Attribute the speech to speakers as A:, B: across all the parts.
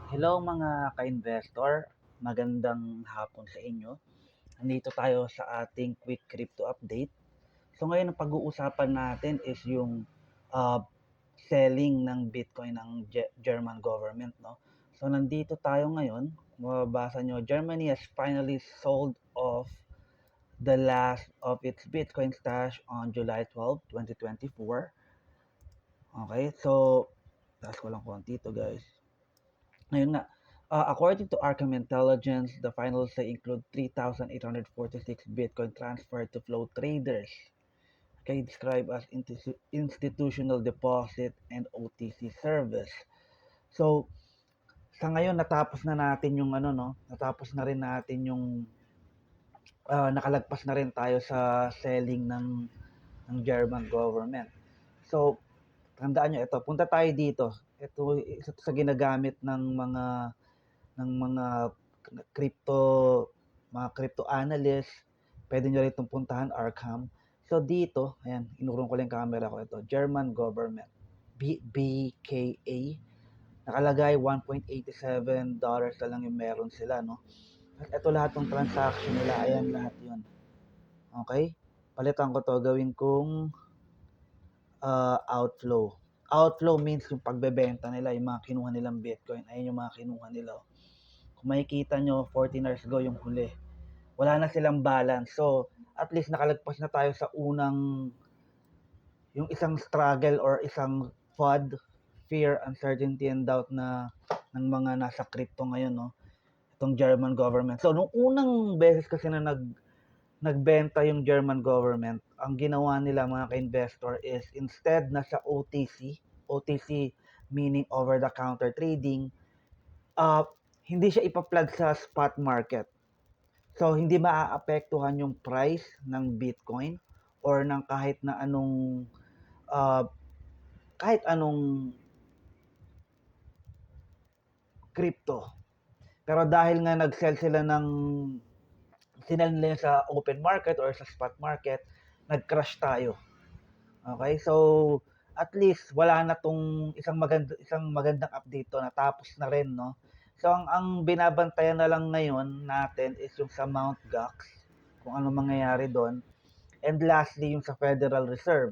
A: Hello mga ka-investor, magandang hapon sa inyo. Nandito tayo sa ating quick crypto update. So ngayon ang pag-uusapan natin is yung uh, selling ng Bitcoin ng German government, no? So nandito tayo ngayon, mababasa nyo, Germany has finally sold off the last of its Bitcoin stash on July 12, 2024. Okay, so taas ko lang konti to guys. Ayun nga. According to Arkham Intelligence, the final say include 3,846 Bitcoin transferred to flow traders, okay, described as institutional deposit and OTC service. So, sa ngayon natapos na natin yung ano no, natapos na rin natin yung nakalagpas na rin tayo sa selling ng German government. So, tandaan nyo ito, punta tayo dito. Ito isa sa ginagamit ng mga crypto crypto analyst. Pwede nyo rin itong puntahan, Arkham. So dito, ayan, inurong ko lang yung camera ko ito. German government, BKA. Nakalagay $1.87 na lang yung meron sila, no? At ito lahat ng transaction nila, ayan lahat yun. Okay? Palitan ko to, gawin kong outflow. Outflow means yung pagbebenta nila, yung mga kinuha nilang Bitcoin. Ayun yung mga kinuha nila. Kung makikita nyo, 14 hours ago yung huli. Wala na silang balance. So, at least nakalagpas na tayo sa unang, yung isang struggle or isang FUD, fear, uncertainty, and doubt na ng mga nasa crypto ngayon, no? Itong German government. So, nung unang beses kasi na nagbenta yung German government, ang ginawa nila mga ka-investor is instead na sa OTC meaning over-the-counter trading, uh, hindi siya ipa-plug sa spot market. So, hindi maaapektuhan yung price ng Bitcoin or ng uh, kahit anong crypto. Pero dahil nga nag-sell sila sinal nila sa open market or sa spot market, nag-crash tayo. Okay? So, at least wala na tong isang magandang update to, natapos na rin, no? So, ang binabantayan na lang ngayon natin is yung sa Mt. Gox, kung ano mangyayari doon. And lastly, yung sa Federal Reserve.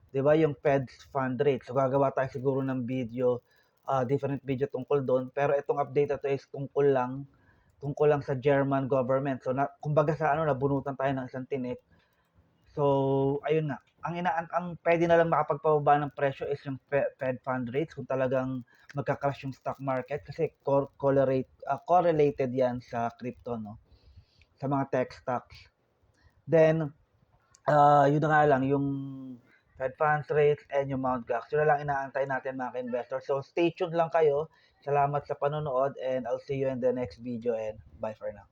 A: 'Di ba yung Fed's fund rate. So gagawa tayo siguro ng video, different video tungkol doon. Pero itong update na to is tungkol lang sa German government. So kumbaga sa nabunutan tayo ng isang tinik. So ayun nga. Ang pwede na lang makapagpababa ng presyo is yung Fed fund rates kung talagang magka-crash yung stock market kasi correlated yan sa crypto, no? Sa mga tech stocks. Then yun na nga lang, yung Fed funds rates and yung Mt. Gox. Yun na lang inaantay natin mga ka-investor. So stay tuned lang kayo. Salamat sa panonood and I'll see you in the next video and bye for now.